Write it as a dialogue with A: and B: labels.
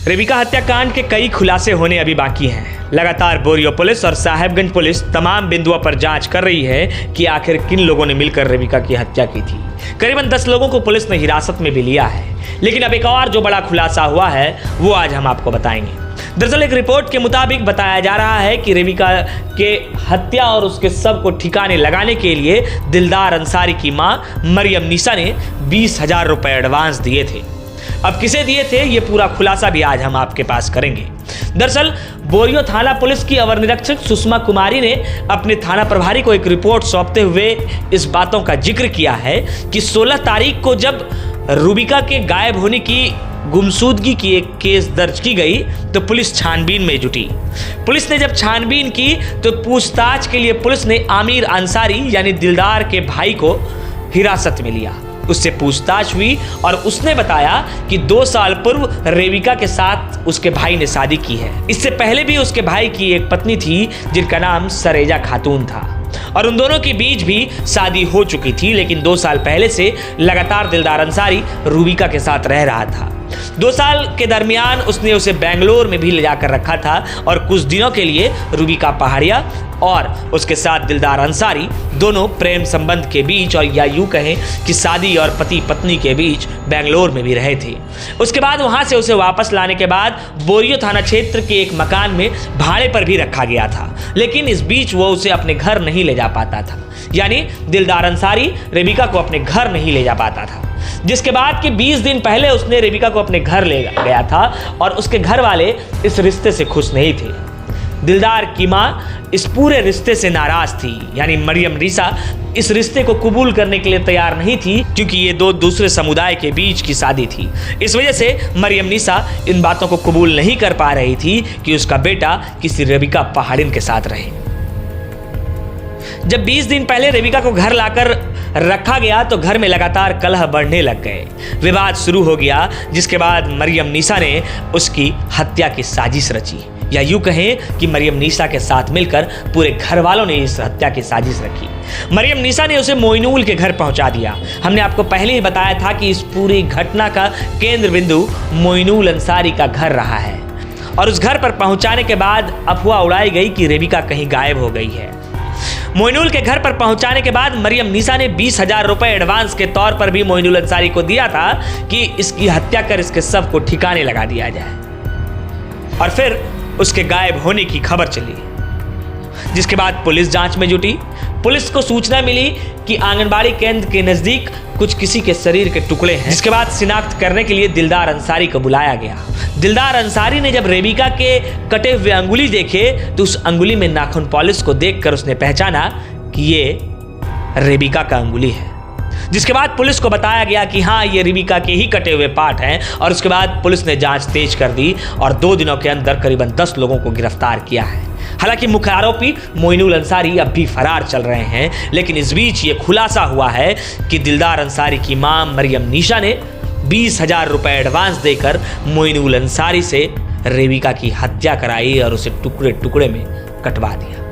A: Rebecca हत्याकांड के कई खुलासे होने अभी बाकी हैं। लगातार बोरियो पुलिस और साहेबगंज पुलिस तमाम बिंदुओं पर जांच कर रही है कि आखिर किन लोगों ने मिलकर रेबिका की हत्या की थी। करीबन 10 लोगों को पुलिस ने हिरासत में भी लिया है, लेकिन अब एक और जो बड़ा खुलासा हुआ है वो आज हम आपको बताएंगे। दरअसल एक रिपोर्ट के मुताबिक बताया जा रहा है कि रेबिका के हत्या और उसके शव को ठिकाने लगाने के लिए दिलदार अंसारी की मां मरियम निशा ने 20,000 रुपए एडवांस दिए थे। अब किसे दिए थे ये पूरा खुलासा भी आज हम आपके पास करेंगे। दरअसल बोरियो थाना पुलिस की अवर निरीक्षक सुषमा कुमारी ने अपने थाना प्रभारी को एक रिपोर्ट सौंपते हुए इस बातों का जिक्र किया है कि 16 तारीख को जब रेबिका के गायब होने की गुमशुदगी की एक केस दर्ज की गई तो पुलिस छानबीन में जुटी। पुलिस ने जब छानबीन की तो पूछताछ के लिए पुलिस ने आमिर अंसारी यानी दिलदार के भाई को हिरासत में लिया। उससे पूछताछ हुई और उसने बताया कि 2 साल पूर्व रेबिका के साथ उसके भाई ने शादी की है। इससे पहले भी उसके भाई की एक पत्नी थी जिनका नाम सरेजा खातून था और उन दोनों के बीच भी शादी हो चुकी थी, लेकिन 2 साल पहले से लगातार दिलदार अंसारी रेबिका के साथ रह रहा था। 2 साल के दरमियान उसने उसे बेंगलोर में भी ले जाकर रखा था और कुछ दिनों के लिए रेबिका पहाड़िया और उसके साथ दिलदार अंसारी दोनों प्रेम संबंध के बीच और या यूं कहें कि शादी और पति पत्नी के बीच बेंगलोर में भी रहे थे। उसके बाद वहां से उसे वापस लाने के बाद बोरियो थाना क्षेत्र के एक मकान में भाड़े पर भी रखा गया था, लेकिन इस बीच वो उसे अपने घर नहीं ले जा पाता था, यानी दिलदार अंसारी रेबिका को अपने घर नहीं ले जा पाता था। जिसके बाद कि 20 दिन पहले उसने रेबिका को अपने घर ले गया था और उसके घर वाले इस रिश्ते से खुश नहीं थे। दिलदार की मां इस पूरे रिश्ते से नाराज थी, यानी मरियम निशा इस रिश्ते को कबूल करने के लिए तैयार नहीं थी, क्योंकि ये 2 दूसरे समुदाय के बीच की शादी थी। इस वजह से मरियम निशा इन बातों को कबूल नहीं कर पा रही थी कि उसका बेटा किसी रेबिका पहाड़िन के साथ रहे। जब 20 दिन पहले रेबिका को घर लाकर रखा गया तो घर में लगातार कलह बढ़ने लग गए, विवाद शुरू हो गया, जिसके बाद मरियम निशा ने उसकी हत्या की साजिश रची, या यूं कहें कि मरियम निशा के साथ मिलकर पूरे घर वालों ने इस हत्या की साजिश रखी। मरियम निशा ने उसे मोइनुल के घर पहुंचा दिया। हमने आपको पहले ही बताया था कि इस पूरी घटना का केंद्र बिंदु मोइनुल अंसारी का घर रहा है और उस घर पर पहुंचाने के बाद अफवाह उड़ाई गई कि रेबिका कहीं गायब हो गई है। मोइनुल के घर पर पहुंचाने के बाद मरियम निशा ने 20,000 रुपए एडवांस के तौर पर भी मोइनुल अंसारी को दिया था कि इसकी हत्या कर इसके शव को ठिकाने लगा दिया जाए। और फिर उसके गायब होने की खबर चली, जिसके बाद पुलिस जांच में जुटी। पुलिस को सूचना मिली कि आंगनबाड़ी केंद्र के नजदीक कुछ किसी के शरीर के टुकड़े हैं, जिसके बाद शिनाख्त करने के लिए दिलदार अंसारी को बुलाया गया। दिलदार अंसारी ने जब रेबिका के कटे हुए अंगुली देखे तो उस अंगुली में नाखून पॉलिश को देखकर उसने पहचाना कि ये रेबिका का अंगुली है। जिसके बाद पुलिस को बताया गया कि हाँ, ये रेबिका के ही कटे हुए पार्ट हैं और उसके बाद पुलिस ने जांच तेज कर दी और 2 दिनों के अंदर करीबन 10 लोगों को गिरफ्तार किया है। हालांकि मुख्य आरोपी मोइनुल अंसारी अब भी फरार चल रहे हैं, लेकिन इस बीच ये खुलासा हुआ है कि दिलदार अंसारी की मां मरियम निशा ने 20,000 रुपए एडवांस देकर मोइनुल अंसारी से रेबिका की हत्या कराई और उसे टुकड़े टुकड़े में कटवा दिया।